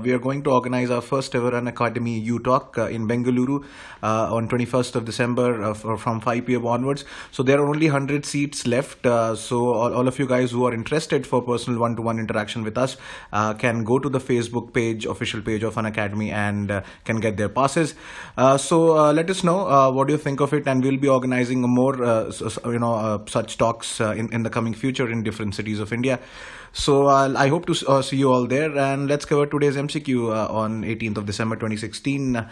we are going to organize our first ever Unacademy U-Talk in Bengaluru on 21st of December from 5 p.m. onwards. So there are only 100 seats left. So all of you guys who are interested for personal one-to-one interaction with us can go to the Facebook page, official page of Unacademy, and can get their passes. So let us know what do you think of it, and we'll be organizing more such talks in the coming future in different cities of India. So I hope to see you all there, and let's cover today's MCQ on 18th of December 2016,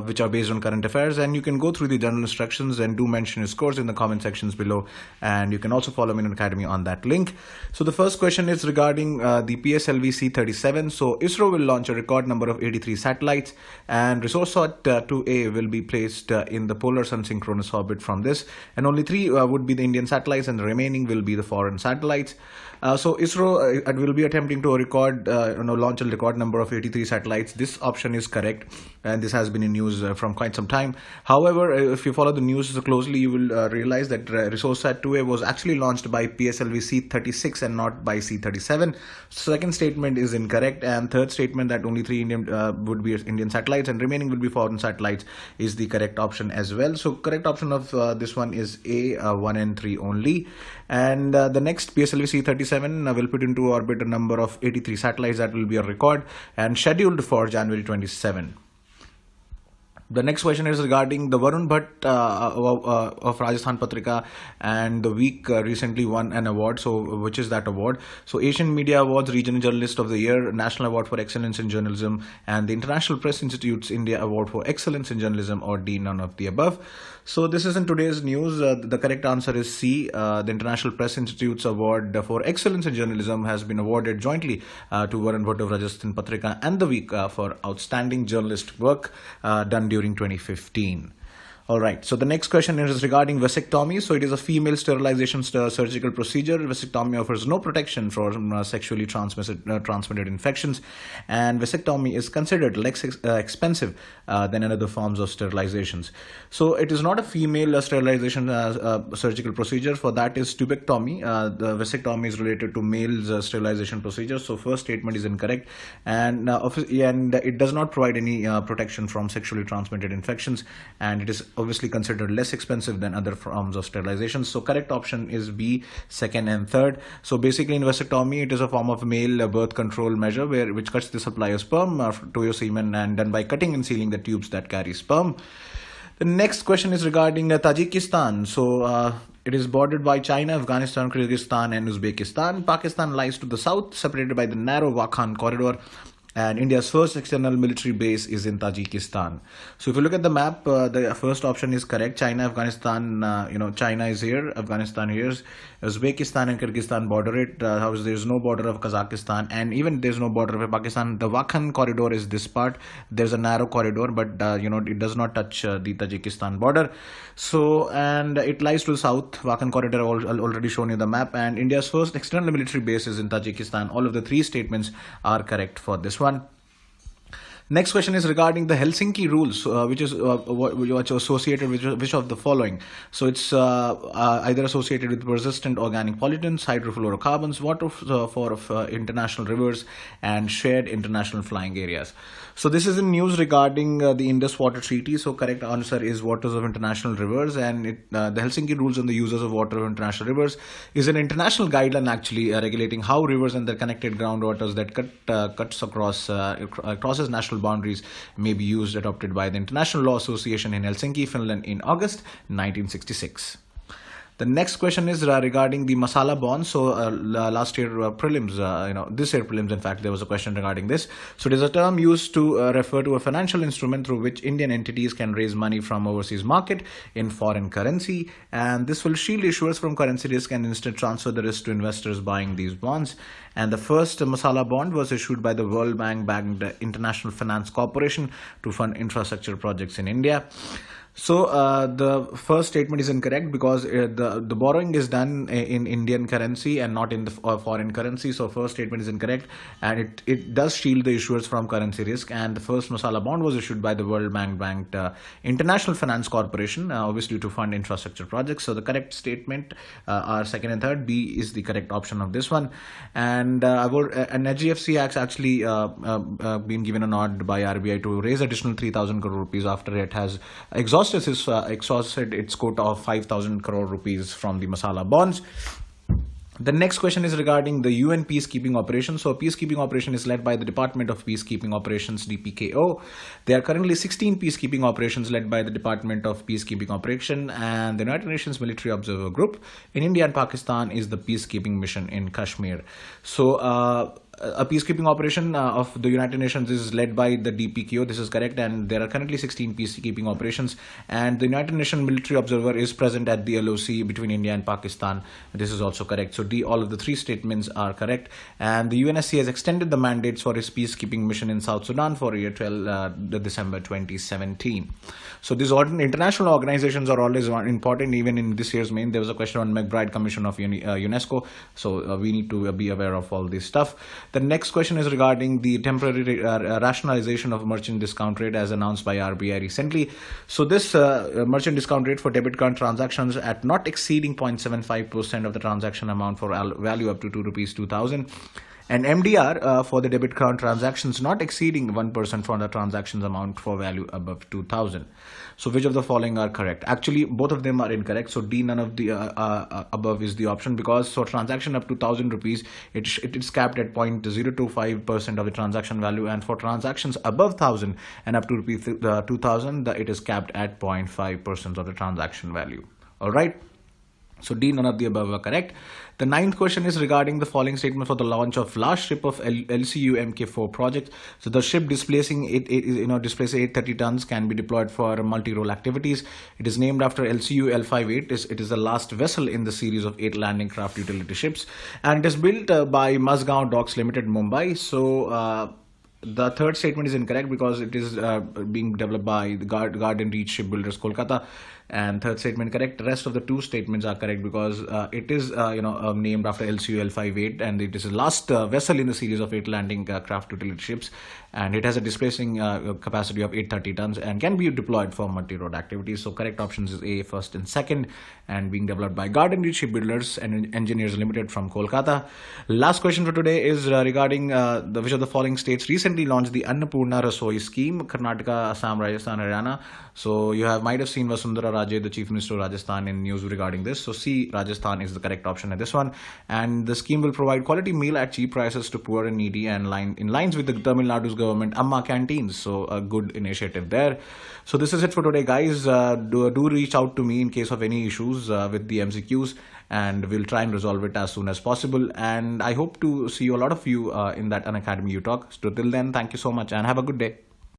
which are based on current affairs, and you can go through the general instructions and do mention your scores in the comment sections below, and you can also follow me on Academy on that link. So the first question is regarding the PSLV C-37. So ISRO will launch a record number of 83 satellites, and Resourcesat 2A will be placed in the polar sun synchronous orbit from this, and only 3 would be the Indian satellites, and the remaining will be the foreign satellites. So ISRO will be attempting to launch a record number of 83 satellites. This option is correct, and this has been in news from quite some time. However, if you follow the news closely, you will realize that Resourcesat 2A was actually launched by PSLV C-36 and not by C-37. Second statement is incorrect, and third statement that only 3 would be Indian satellites and remaining will be foreign satellites is the correct option as well. So correct option of this one is A, 1 and 3 only. And the next PSLV C-37 will put into orbit a number of 83 satellites. That will be a record and scheduled for January 27. The next question is regarding the Varun Bhatt of Rajasthan Patrika, and the week recently won an award. So which is that award? So Asian Media Awards Regional Journalist of the Year, National Award for Excellence in Journalism, and the International Press Institute's India Award for Excellence in Journalism, or D, none of the above. So this is in today's news. The correct answer is C. The International Press Institute's Award for Excellence in Journalism has been awarded jointly to Varun Bhatt of Rajasthan Patrika and The Week for outstanding journalist work done during 2015. All right, so the next question is regarding vasectomy. So it is a female sterilization surgical procedure. Vasectomy offers no protection from sexually transmitted infections, and vasectomy is considered less expensive than other forms of sterilizations. So it is not a female sterilization surgical procedure. For that is tubectomy. The vasectomy is related to male sterilization procedure. So first statement is incorrect, and it does not provide any protection from sexually transmitted infections, and it is obviously considered less expensive than other forms of sterilization. So correct option is B, second and third. So basically in vasectomy, it is a form of male birth control measure which cuts the supply of sperm to your semen, and done by cutting and sealing the tubes that carry sperm. The next question is regarding Tajikistan. So it is bordered by China, Afghanistan, Kyrgyzstan and Uzbekistan. Pakistan lies to the south, separated by the narrow Wakhan corridor, and India's first external military base is in Tajikistan. So if you look at the map, the first option is correct. China, Afghanistan, China is here, Afghanistan here, Uzbekistan and Kyrgyzstan border it. However, there is no border of Kazakhstan, and even there is no border of Pakistan. The Wakhan corridor is this part. There's a narrow corridor, but it does not touch the Tajikistan border. So, and it lies to the south. Wakhan corridor already shown you the map, and India's first external military base is in Tajikistan. All of the 3 statements are correct for this one. Next question is regarding the Helsinki rules, which is associated with which of the following. So it's either associated with persistent organic pollutants, hydrofluorocarbons, water for international rivers, and shared international flying areas. So this is in news regarding the Indus Water Treaty. So correct answer is waters of international rivers, and the Helsinki rules on the uses of water of international rivers is an international guideline actually regulating how rivers and their connected groundwaters that crosses national boundaries may be used, adopted by the International Law Association in Helsinki, Finland in August 1966. The next question is regarding the masala bonds. So last year prelims, this year prelims, in fact, there was a question regarding this. So it is a term used to refer to a financial instrument through which Indian entities can raise money from overseas market in foreign currency, and this will shield issuers from currency risk and instead transfer the risk to investors buying these bonds. And the first masala bond was issued by the World Bank-backed International Finance Corporation to fund infrastructure projects in India. So the first statement is incorrect because the borrowing is done in Indian currency and not in the foreign currency. So first statement is incorrect, and it does shield the issuers from currency risk. And the first masala bond was issued by the World Bank banked International Finance Corporation, obviously to fund infrastructure projects. So the correct statement are second and third. B is the correct option of this one. And an HDFC Act's actually been given a nod by RBI to raise additional 3,000 crore rupees after it has exhausted its quota of 5,000 crore rupees from the masala bonds. The next question is regarding the UN peacekeeping operation. So, peacekeeping operation is led by the Department of Peacekeeping Operations, DPKO. There are currently 16 peacekeeping operations led by the Department of Peacekeeping Operation, and the United Nations Military Observer Group in India and Pakistan is the peacekeeping mission in Kashmir. So, a peacekeeping operation of the United Nations is led by the DPKO. This is correct, and there are currently 16 peacekeeping operations. And the United Nations Military Observer is present at the LOC between India and Pakistan. This is also correct. So D, all of the three statements are correct. And the UNSC has extended the mandates for its peacekeeping mission in South Sudan for year 12 December 2017. So these international organizations are always important. Even in this year's main, there was a question on McBride Commission of UNESCO. So we need to be aware of all this stuff. The next question is regarding the temporary rationalization of merchant discount rate as announced by RBI recently. So this merchant discount rate for debit card transactions at not exceeding 0.75% of the transaction amount for value up to ₹2,000. And MDR for the debit card transactions not exceeding 1% for the transactions amount for value above 2,000. So which of the following are correct? Actually, both of them are incorrect. So D, none of the above is the option, because for transaction up to 1,000 rupees, it is capped at 0.025% of the transaction value, and for transactions above 1,000 and up to rupees 2,000, it is capped at 0.5% of the transaction value. All right. So D, none of the above are correct. The ninth question is regarding the following statement for the launch of last ship of LCU Mk4 project. So the ship displacing 830 tons can be deployed for multi-role activities. It is named after LCU L58. It is the last vessel in the series of 8 landing craft utility ships, and it is built by Mazgaon Docks Limited, Mumbai. So the third statement is incorrect because it is being developed by the Garden Reach Shipbuilders, Kolkata. And third statement correct. The rest of the two statements are correct because it is named after LCU L58, and it is the last vessel in the series of 8 landing craft utility ships, and it has a displacing capacity of 830 tons and can be deployed for multi-road activities. So correct options is A, first and second, and being developed by Garden Reach Shipbuilders and Engineers Limited from Kolkata. Last question for today is regarding which of the following states recently launched the Annapurna Rasoi scheme: Karnataka, Assam, Rajasthan, Haryana. So you might have seen Vasundhara Raje, the Chief Minister of Rajasthan, in news regarding this. So C, Rajasthan is the correct option at this one. And the scheme will provide quality meal at cheap prices to poor and needy, and in lines with the Tamil Nadu's government Amma canteens. So a good initiative there. So this is it for today, guys. Do reach out to me in case of any issues with the MCQs, and we'll try and resolve it as soon as possible. And I hope to see a lot of you in that Unacademy U Talk. So till then, thank you so much and have a good day.